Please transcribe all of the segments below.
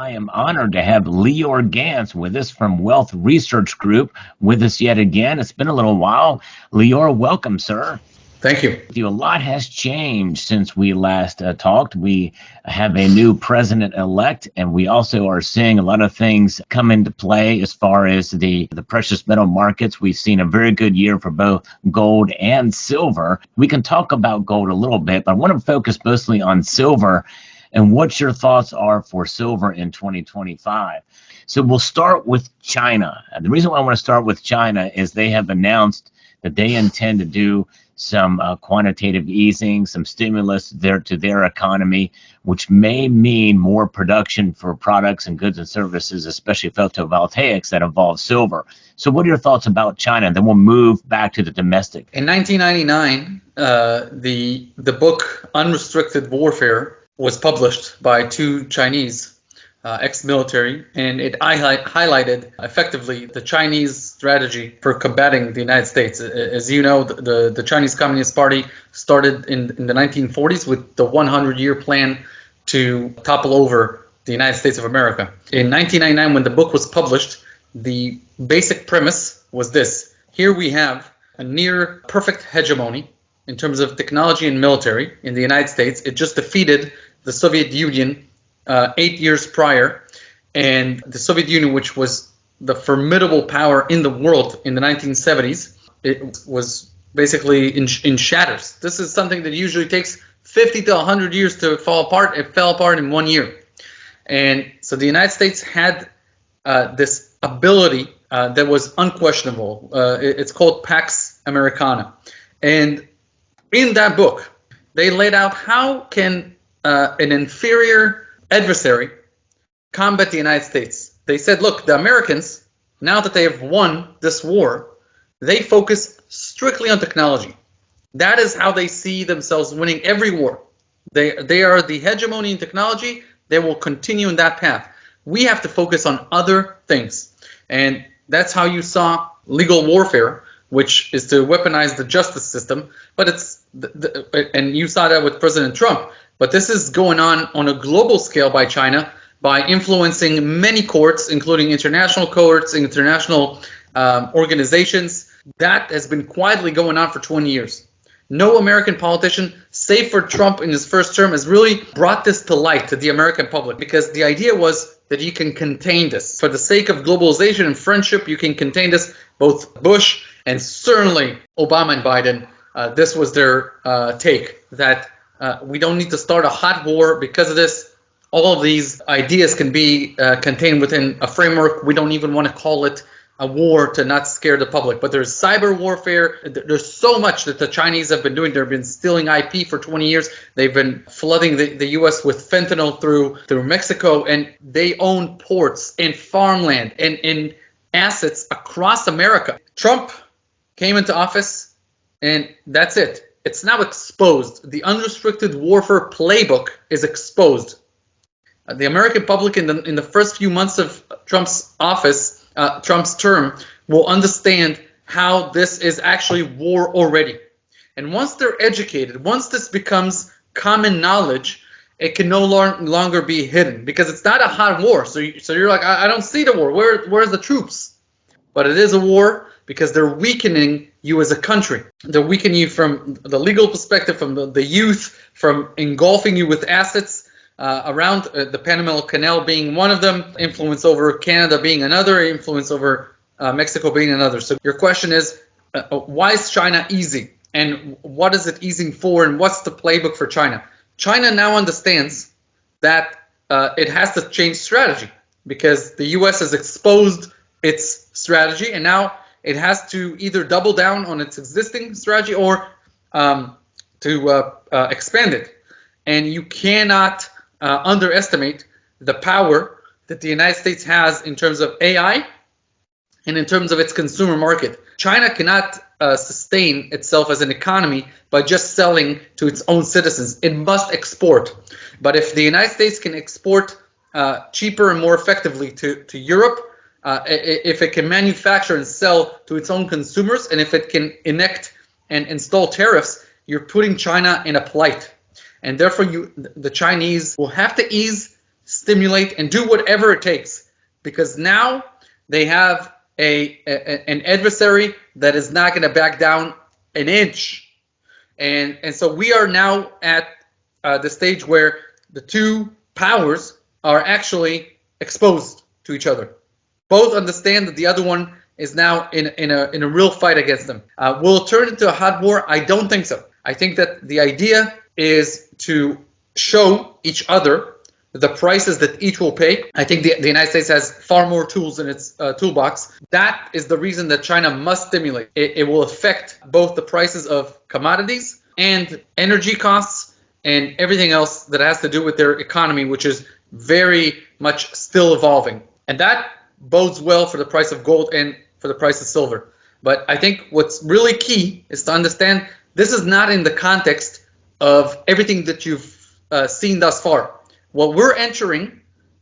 I am honored to have Lior Gantz with us from Wealth Research Group with us yet again. It's been a little while. Lior, welcome, sir. Thank you. A lot has changed since we last talked. We have a new president-elect, and we also are seeing a lot of things come into play as far as the precious metal markets. We've seen a very good year for both gold and silver. We can talk about gold a little bit, but I want to focus mostly on silver and what your thoughts are for silver in 2025. So we'll start with China. The reason why I want to start with China is they have announced that they intend to do some quantitative easing, some stimulus to their economy, which may mean more production for products and goods and services, especially photovoltaics that involve silver. So what are your thoughts about China? And then we'll move back to the domestic. In 1999, the book Unrestricted Warfare was published by two Chinese ex-military, and it highlighted effectively the Chinese strategy for combating the United States. As you know, the Chinese Communist Party started in the 1940s with the 100-year plan to topple over the United States of America. In 1999, when the book was published, the basic premise was this. Here we have a near perfect hegemony in terms of technology and military in the United States. It just defeated the Soviet Union 8 years prior, and the Soviet Union, which was the formidable power in the world in the 1970s, it was basically in shatters. This is something that usually takes 50 to 100 years to fall apart. It fell apart in 1 year. And so the United States had this ability that was unquestionable. It's called Pax Americana. And in that book, they laid out how can an inferior adversary combat the United States. They said, look, the Americans, now that they have won this war, they focus strictly on technology. That is how they see themselves winning every war. They are the hegemony in technology. They will continue in that path. We have to focus on other things. And that's how you saw legal warfare, which is to weaponize the justice system. But and you saw that with President Trump. But this is going on a global scale by China by influencing many courts, including international courts, international organizations. That has been quietly going on for 20 years. No American politician, save for Trump in his first term, has really brought this to light to the American public, because the idea was that you can contain this. For the sake of globalization and friendship, you can contain this. Both Bush and certainly Obama and Biden, this was their take, that we don't need to start a hot war because of this. All of these ideas can be contained within a framework. We don't even want to call it a war to not scare the public. But there's cyber warfare. There's so much that the Chinese have been doing. They've been stealing IP for 20 years. They've been flooding the U.S. with fentanyl through Mexico. And they own ports and farmland and assets across America. Trump came into office, and that's it. It's now exposed. The unrestricted warfare playbook is exposed. The American public in the first few months of Trump's office, Trump's term, will understand how this is actually war already. And once they're educated, once this becomes common knowledge, it can no longer be hidden, because it's not a hot war. So you're like, I don't see the war. Where's the troops? But it is a war, because they're weakening you as a country. They're weakening you from the legal perspective, from the youth, from engulfing you with assets around the Panama Canal being one of them, influence over Canada being another, influence over Mexico being another. So your question is, why is China easing? And what is it easing for? And what's the playbook for China? China now understands that it has to change strategy, because the U.S. has exposed its strategy, and now it has to either double down on its existing strategy or to expand it. And you cannot underestimate the power that the United States has in terms of AI and in terms of its consumer market. China cannot sustain itself as an economy by just selling to its own citizens. It must export. But if the United States can export cheaper and more effectively to Europe, if it can manufacture and sell to its own consumers, and if it can enact and install tariffs, you're putting China in a plight. And therefore, the Chinese will have to ease stimulate, and do whatever it takes, because now they have an adversary that is not going to back down an inch. And so we are now at the stage where the two powers are actually exposed to each other. Both understand that the other one is now in a real fight against them. Will it turn into a hot war? I don't think so. I think that the idea is to show each other the prices that each will pay. I think the United States has far more tools in its toolbox. That is the reason that China must stimulate. It will affect both the prices of commodities and energy costs and everything else that has to do with their economy, which is very much still evolving. And that bodes well for the price of gold and for the price of silver. But I think what's really key is to understand this is not in the context of everything that you've seen thus far. What we're entering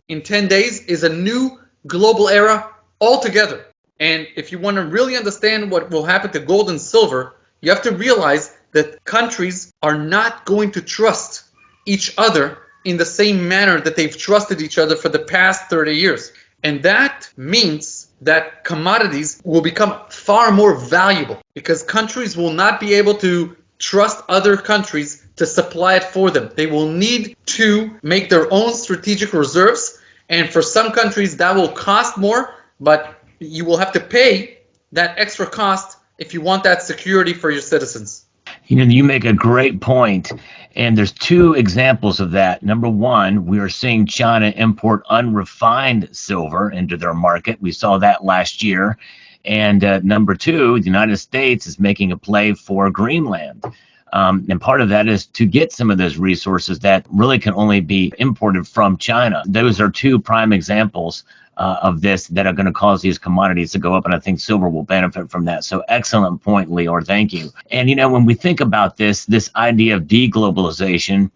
in 10 days is a new global era altogether. And if you want to really understand what will happen to gold and silver, you have to realize that countries are not going to trust each other in the same manner that they've trusted each other for the past 30 years. And that means that commodities will become far more valuable because countries will not be able to trust other countries to supply it for them. They will need to make their own strategic reserves. And for some countries, that will cost more, but you will have to pay that extra cost if you want that security for your citizens. You make a great point, and there's two examples of that. Number one, we are seeing China import unrefined silver into their market. We saw that last year. And number two, the United States is making a play for Greenland. And part of that is to get some of those resources that really can only be imported from China. Those are two prime examples of this that are going to cause these commodities to go up, and I think silver will benefit from that. So excellent point, Lior. Thank you. And when we think about this idea of deglobalization,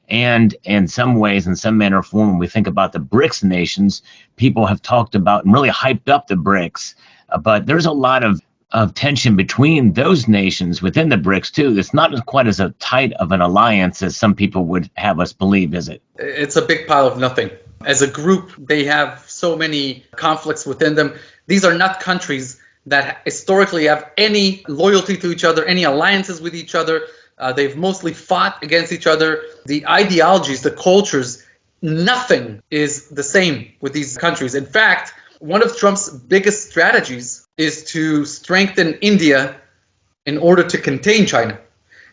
and in some ways, in some manner or form, when we think about the BRICS nations, people have talked about and really hyped up the BRICS, but there's a lot of tension between those nations within the BRICS too. It's not quite as tight of an alliance as some people would have us believe, is it? It's a big pile of nothing. As a group, they have so many conflicts within them. These are not countries that historically have any loyalty to each other, any alliances with each other. They've mostly fought against each other. The ideologies, the cultures, nothing is the same with these countries. In fact, one of Trump's biggest strategies is to strengthen India in order to contain China.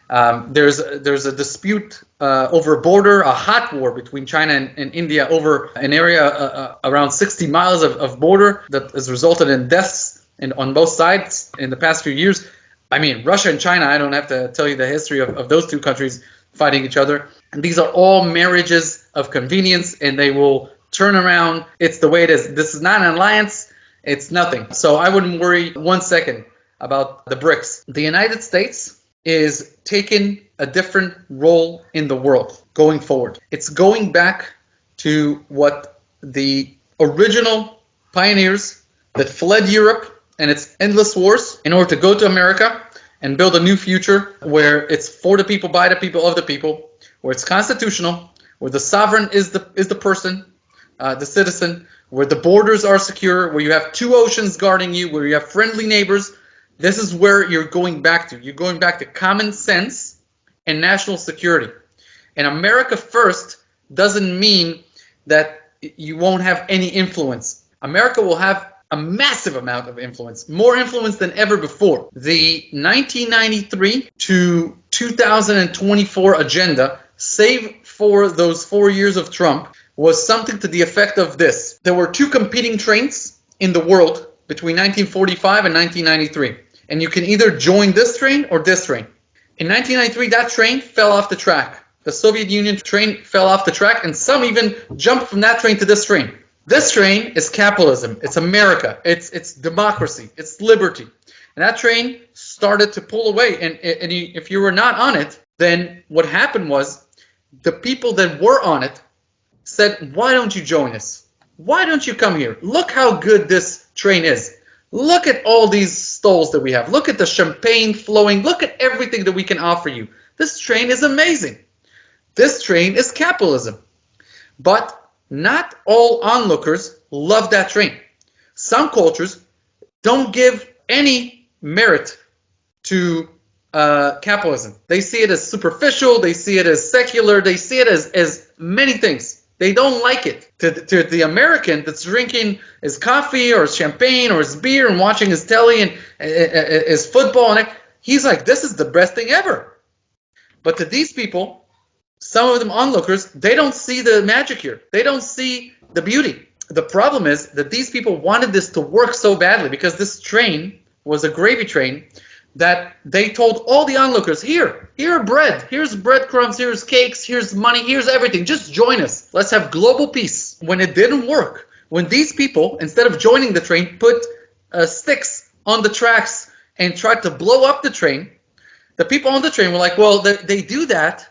There's a dispute over a border, a hot war between China and India over an area around 60 miles of border that has resulted in deaths on both sides in the past few years. I mean, Russia and China, I don't have to tell you the history of those two countries fighting each other. And these are all marriages of convenience, and they will turn around. It's the way it is. This is not an alliance. It's nothing. So I wouldn't worry 1 second about the BRICS. The United States is taking a different role in the world going forward. It's going back to what the original pioneers that fled Europe and its endless wars in order to go to America and build a new future where it's for the people, by the people, of the people, where it's constitutional, where the sovereign is the person, the citizen, where the borders are secure, where you have two oceans guarding you, where you have friendly neighbors. This is where you're going back to. You're going back to common sense and national security. And America first doesn't mean that you won't have any influence. America will have a massive amount of influence, more influence than ever before. The 1993 to 2024 agenda, save for those 4 years of Trump, was something to the effect of this. There were two competing trains in the world between 1945 and 1993. And you can either join this train or this train. In 1993, that train fell off the track. The Soviet Union train fell off the track, and some even jumped from that train to this train. This train is capitalism. It's America. It's democracy. It's liberty. And that train started to pull away. And if you were not on it, then what happened was the people that were on it said, why don't you join us? Why don't you come here? Look how good this train is. Look at all these stalls that we have. Look at the champagne flowing. Look at everything that we can offer you. This train is amazing. This train is capitalism. But not all onlookers love that train. Some cultures don't give any merit to capitalism. They see it as superficial, they see it as secular, they see it as many things. They don't like it. To the American that's drinking his coffee or his champagne or his beer and watching his telly and his football, and he's like, this is the best thing ever. But to these people, some of them onlookers, they don't see the magic here. They don't see the beauty. The problem is that these people wanted this to work so badly because this train was a gravy train that they told all the onlookers, here bread, here's breadcrumbs, here's cakes, here's money, here's everything. Just join us. Let's have global peace. When it didn't work, when these people, instead of joining the train, put sticks on the tracks and tried to blow up the train, the people on the train were like, well, they do that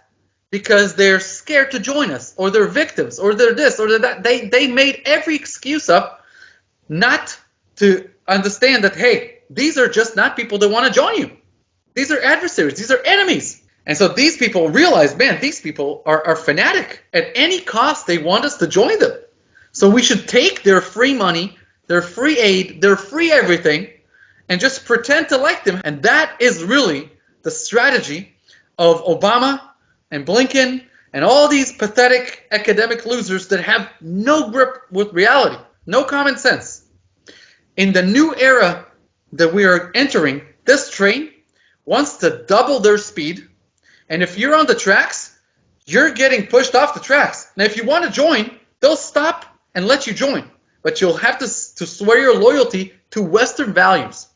because they're scared to join us, or they're victims, or they're this, or they're that. They made every excuse up not to understand that, hey, these are just not people that want to join you. These are adversaries. These are enemies. And so these people realize, man, these people are fanatic. At any cost, they want us to join them. So we should take their free money, their free aid, their free everything, and just pretend to like them. And that is really the strategy of Obama and Blinken and all these pathetic academic losers that have no grip with reality, no common sense. In the new era that we are entering, this train wants to double their speed, and if you're on the tracks, you're getting pushed off the tracks. Now, if you want to join, they'll stop and let you join, but you'll have to swear your loyalty to Western values.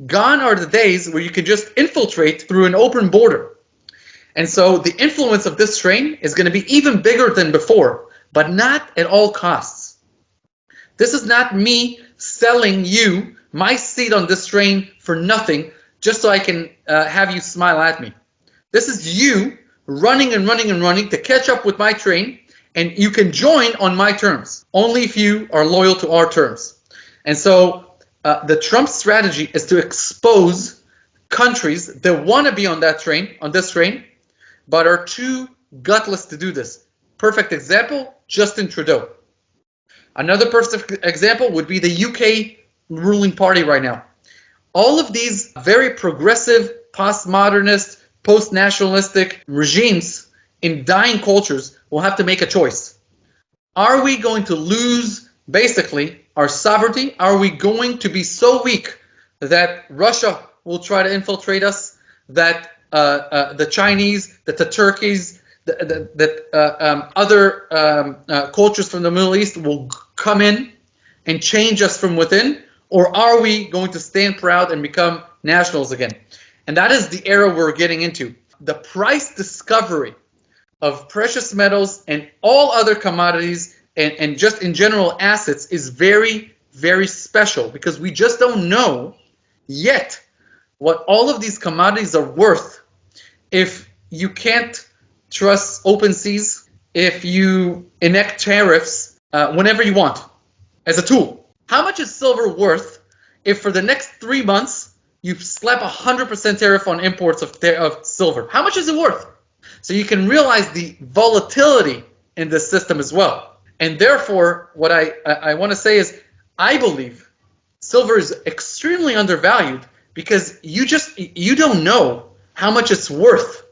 Gone are the days where you can just infiltrate through an open border. And so the influence of this train is going to be even bigger than before, but not at all costs. This is not me selling you my seat on this train for nothing just so I can have you smile at me. This is you running and running and running to catch up with my train, and you can join on my terms, only if you are loyal to our terms. And so the Trump strategy is to expose countries that want to be on that train, on this train, but are too gutless to do this. Perfect example, Justin Trudeau. Another perfect example would be the UK ruling party right now. All of these very progressive, postmodernist, post-nationalistic regimes in dying cultures will have to make a choice. Are we going to lose, basically, our sovereignty? Are we going to be so weak that Russia will try to infiltrate us, that the Chinese, that the Turkeys, that other cultures from the Middle East will come in and change us from within? Or are we going to stand proud and become nationals again? And that is the era we're getting into. The price discovery of precious metals and all other commodities and just in general assets is very, very special, because we just don't know yet what all of these commodities are worth if you can't trust open seas, if you enact tariffs whenever you want as a tool. How much is silver worth if for the next 3 months you slap 100% tariff on imports of silver? How much is it worth? So you can realize the volatility in this system as well. And therefore, what I want to say is, I believe silver is extremely undervalued because you don't know how much it's worth.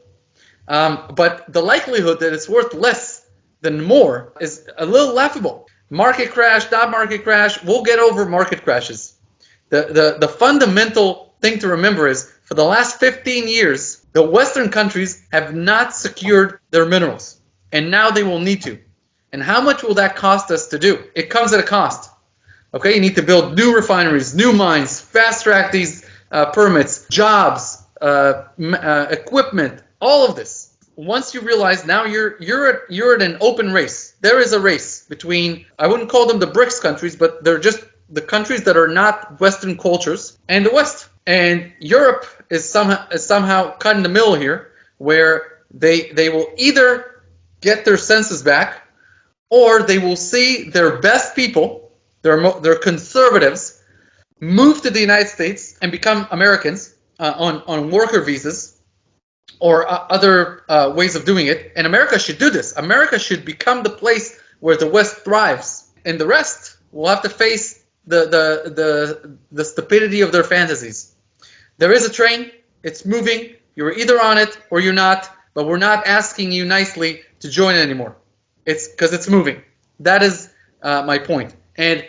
But the likelihood that it's worth less than more is a little laughable. Market crash, not market crash, we'll get over market crashes. The fundamental thing to remember is, for the last 15 years, the Western countries have not secured their minerals, and now they will need to. And how much will that cost us to do? It comes at a cost. Okay, you need to build new refineries, new mines, fast track these permits, jobs, equipment, all of this. Once you realize now you're at an open race. There is a race between, I wouldn't call them the BRICS countries, but they're just the countries that are not Western cultures, and the West. And Europe is somehow cut in the middle here, where they will either get their senses back, or they will see their best people, their conservatives, move to the United States and become Americans on worker visas, or other ways of doing it. And America should do this. America should become the place where the West thrives, and the rest will have to face the stupidity of their fantasies. There is a train, it's moving, you're either on it or you're not, but we're not asking you nicely to join it anymore. It's because it's moving. That is my point. And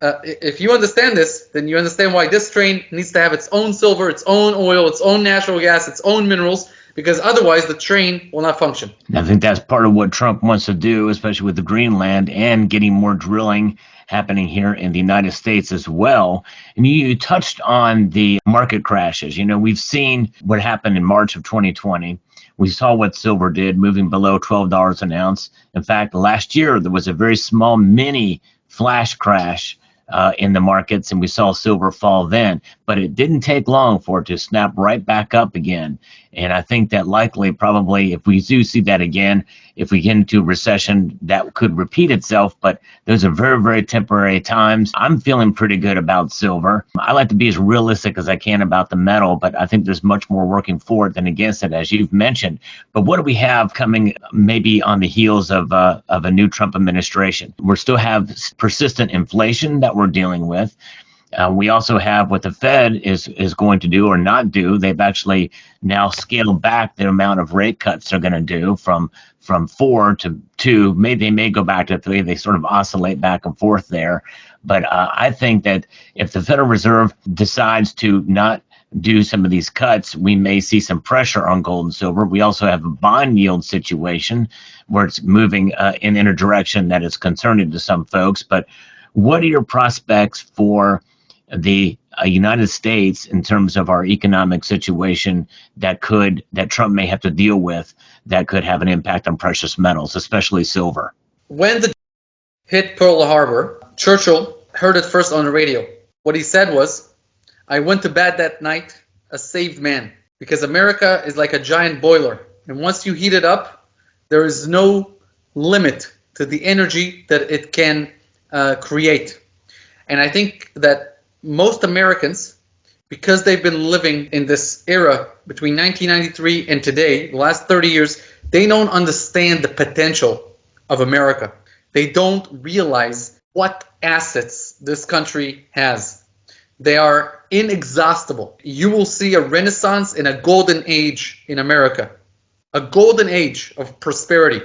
if you understand this, then you understand why this train needs to have its own silver, its own oil, its own natural gas, its own minerals, because otherwise the train will not function. I think that's part of what Trump wants to do, especially with the Greenland and getting more drilling happening here in the United States as well. And you touched on the market crashes. You know, we've seen what happened in March of 2020. We saw what silver did, moving below $12 an ounce. In fact, last year there was a very small mini flash crash in the markets, and we saw silver fall then. But it didn't take long for it to snap right back up again. And I think that likely, probably, if we do see that again, if we get into a recession, that could repeat itself. But those are very, very temporary times. I'm feeling pretty good about silver. I like to be as realistic as I can about the metal, but I think there's much more working for it than against it, as you've mentioned. But what do we have coming maybe on the heels of a new Trump administration? We still have persistent inflation that we're dealing with. We also have what the Fed is going to do or not do. They've actually now scaled back the amount of rate cuts they're going to do from 4 to 2. They may go back to 3. They sort of oscillate back and forth there. But I think that if the Federal Reserve decides to not do some of these cuts, we may see some pressure on gold and silver. We also have a bond yield situation where it's moving in a direction that is concerning to some folks. But what are your prospects for the United States in terms of our economic situation that Trump may have to deal with, that could have an impact on precious metals, especially silver? When the hit Pearl Harbor, Churchill heard it first on the radio. What he said was, "I went to bed that night a saved man, because America is like a giant boiler, and once you heat it up, there is no limit to the energy that it can create." And I think that most Americans, because they've been living in this era between 1993 and today, the last 30 years, they don't understand the potential of America. They don't realize what assets this country has. They are inexhaustible. You will see a renaissance and a golden age in America, a golden age of prosperity.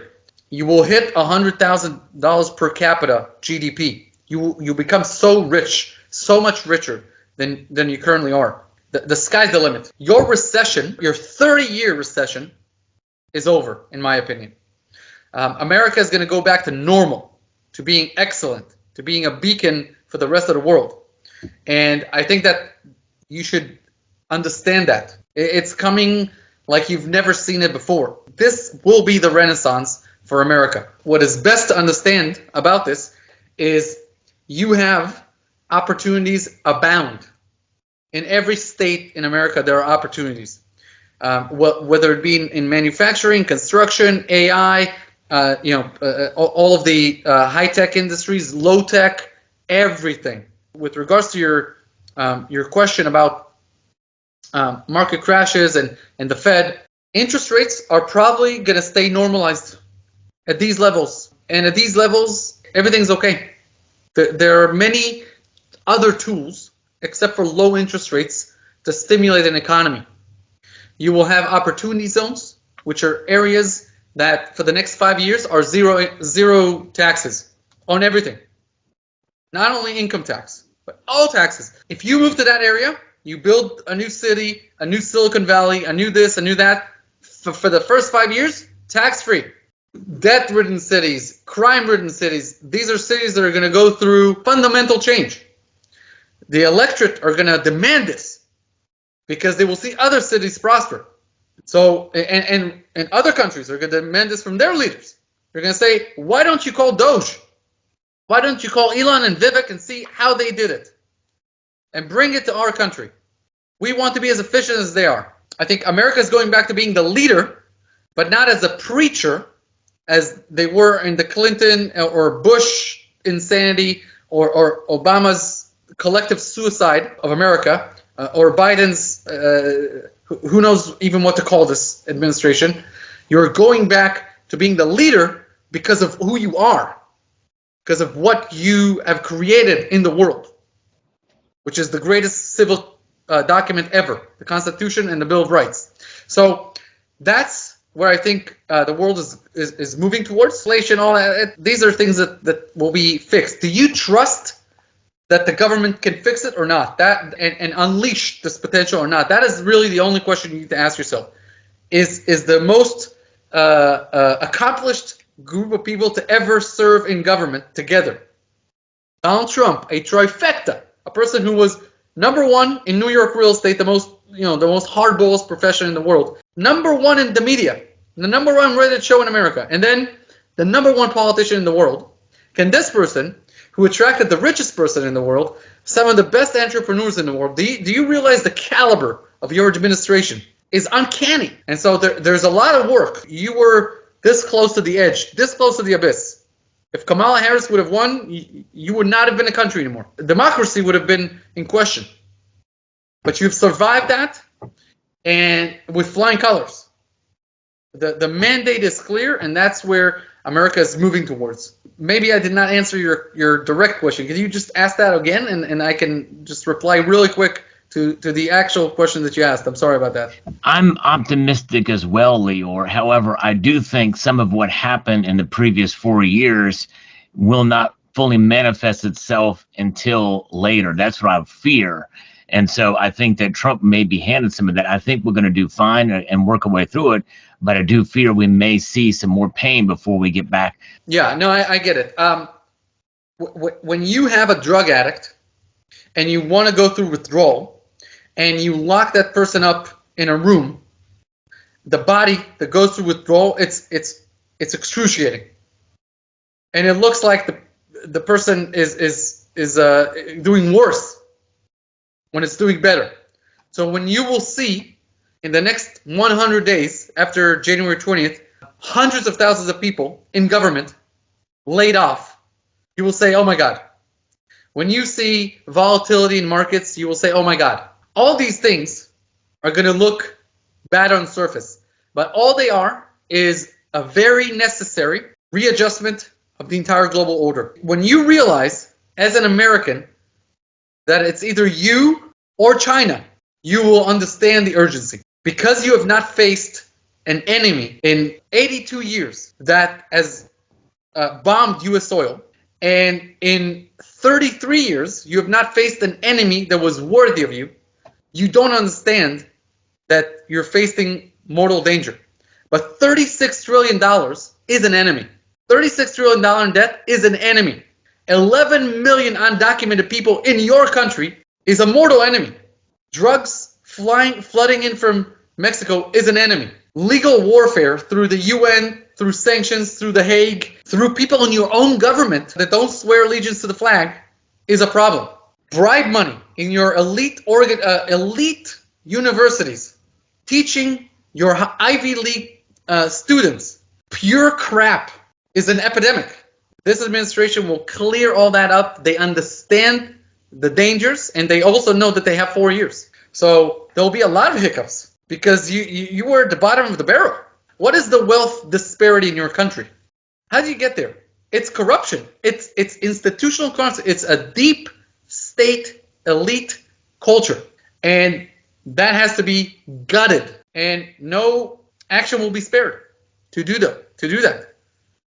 You will hit $100,000 per capita GDP. You become so rich, so much richer than you currently are. The sky's the limit. Your recession, your 30-year recession, is over, in my opinion. America is going to go back to normal, to being excellent, to being a beacon for the rest of the world. And I think that you should understand that. It's coming like you've never seen it before. This will be the renaissance for America. What is best to understand about this is you have opportunities abound. In every state in America, there are opportunities. Whether it be in manufacturing, construction, AI, all of the high-tech industries, low-tech, everything. With regards to your question about market crashes and the Fed, interest rates are probably going to stay normalized at these levels. And at these levels, everything's okay. There are many other tools, except for low interest rates, to stimulate an economy. You will have opportunity zones, which are areas that for the next 5 years are zero taxes on everything. Not only income tax, but all taxes. If you move to that area, you build a new city, a new Silicon Valley, a new this, a new that, for the first 5 years, tax-free. Debt-ridden cities, crime-ridden cities, these are cities that are going to go through fundamental change. The electorate are going to demand this because they will see other cities prosper. So, and other countries are going to demand this from their leaders. They're going to say, why don't you call Doge? Why don't you call Elon and Vivek and see how they did it? And bring it to our country. We want to be as efficient as they are. I think America is going back to being the leader, but not as a preacher as they were in the Clinton or Bush insanity or Obama's collective suicide of America, or Biden's, who knows even what to call this administration. You're going back to being the leader because of who you are, because of what you have created in the world, which is the greatest civil document ever, the Constitution and the Bill of Rights. So that's where I think the world is moving towards. Inflation, all that, these are things that will be fixed. Do you trust that the government can fix it or not? That and unleash this potential or not? That is really the only question you need to ask yourself. Is the most accomplished group of people to ever serve in government together Donald Trump, a trifecta, a person who was number one in New York real estate, the most hardballs profession in the world, number one in the media, the number one rated show in America, and then the number one politician in the world. Can this person, who attracted the richest person in the world, some of the best entrepreneurs in the world, do you realize the caliber of your administration is uncanny? And so there's a lot of work. You were this close to the edge, this close to the abyss. If Kamala Harris would have won, you would not have been a country anymore. Democracy would have been in question. But you've survived that, and with flying colors. The mandate is clear, and that's where America is moving towards. Maybe I did not answer your direct question. Can you just ask that again, and I can just reply really quick to the actual question that you asked? I'm sorry about that. I'm optimistic as well, Lior. However, I do think some of what happened in the previous 4 years will not fully manifest itself until later. That's what I fear. And so I think that Trump may be handed some of that. I think we're going to do fine and work our way through it, but I do fear we may see some more pain before we get back. Yeah, no, I get it. When you have a drug addict and you want to go through withdrawal and you lock that person up in a room, the body that goes through withdrawal, it's excruciating. And it looks like the person is doing worse when it's doing better. So when you will see in the next 100 days after January 20th, hundreds of thousands of people in government laid off, you will say, oh my God. When you see volatility in markets, you will say, oh my God. All these things are going to look bad on the surface, but all they are is a very necessary readjustment of the entire global order. When you realize, as an American, that it's either you or China, you will understand the urgency. Because you have not faced an enemy in 82 years that has bombed U.S. soil, and in 33 years, you have not faced an enemy that was worthy of you, you don't understand that you're facing mortal danger. But $36 trillion is an enemy. $36 trillion in debt is an enemy. 11 million undocumented people in your country is a mortal enemy. Drugs flooding in from Mexico is an enemy. Legal warfare through the UN, through sanctions, through The Hague, through people in your own government that don't swear allegiance to the flag is a problem. Bribe money in your elite universities, teaching your Ivy League students pure crap is an epidemic. This administration will clear all that up. They understand the dangers, and they also know that they have 4 years. So there'll be a lot of hiccups because you were at the bottom of the barrel. What is the wealth disparity in your country? How do you get there? It's corruption. It's institutional corruption. It's a deep state elite culture, and that has to be gutted, and no action will be spared to do that.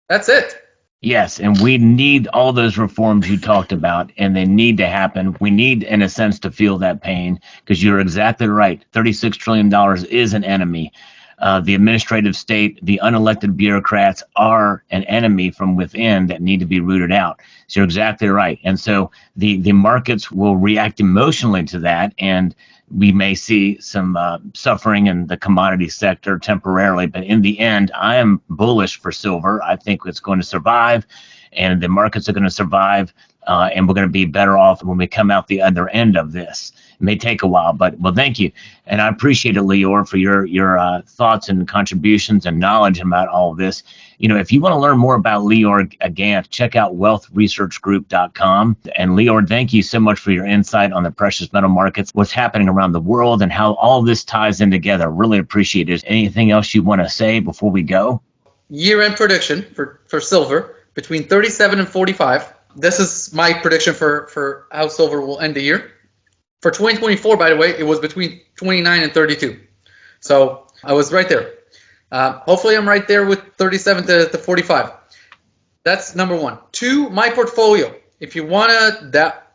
That's it. Yes, and we need all those reforms you talked about, and they need to happen. We need, in a sense, to feel that pain, because you're exactly right. $36 trillion is an enemy. The administrative state, the unelected bureaucrats are an enemy from within that need to be rooted out. So you're exactly right. And so the markets will react emotionally to that, and we may see some suffering in the commodity sector temporarily, but in the end, I am bullish for silver. I think it's going to survive, and the markets are going to survive, and we're going to be better off when we come out the other end of this. It may take a while, but well, thank you. And I appreciate it, Lior, for your thoughts and contributions and knowledge about all of this. You know, if you want to learn more about Lior Gant, check out wealthresearchgroup.com. And Lior, thank you so much for your insight on the precious metal markets, what's happening around the world, and how all this ties in together. Really appreciate it. Anything else you want to say before we go? Year-end prediction for silver. between 37 and 45. This is my prediction for how silver will end the year. For 2024, by the way, it was between 29 and 32. So I was right there. Hopefully I'm right there with 37 to 45. That's number one. Two, my portfolio. If you want to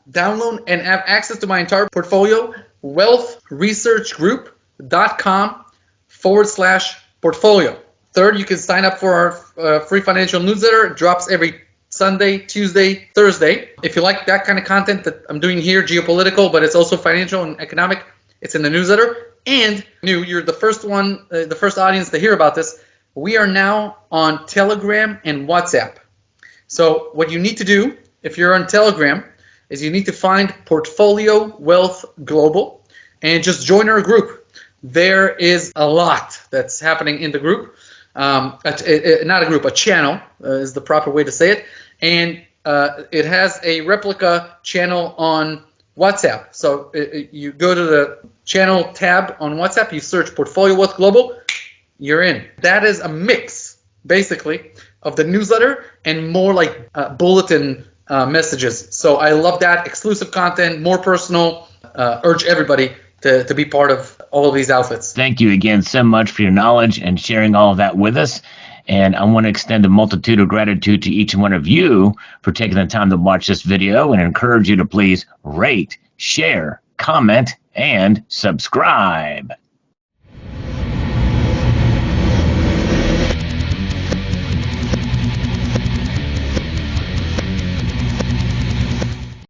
download and have access to my entire portfolio, wealthresearchgroup.com/portfolio. Third, you can sign up for our free financial newsletter. It drops every Sunday, Tuesday, Thursday. If you like that kind of content that I'm doing here, geopolitical, but it's also financial and economic, it's in the newsletter. And you're the first one, the first audience to hear about this. We are now on Telegram and WhatsApp. So what you need to do, if you're on Telegram, is you need to find Portfolio Wealth Global and just join our group. There is a lot that's happening in the group. Not a group, a channel is the proper way to say it. And it has a replica channel on WhatsApp. So you go to the channel tab on WhatsApp, you search Portfolio Wealth Global, you're in. That is a mix, basically, of the newsletter and more like bulletin messages. So I love that. Exclusive content, more personal. Urge everybody to be part of all of these outlets. Thank you again so much for your knowledge and sharing all of that with us. And I want to extend a multitude of gratitude to each and one of you for taking the time to watch this video, and encourage you to please rate, share, comment, and subscribe.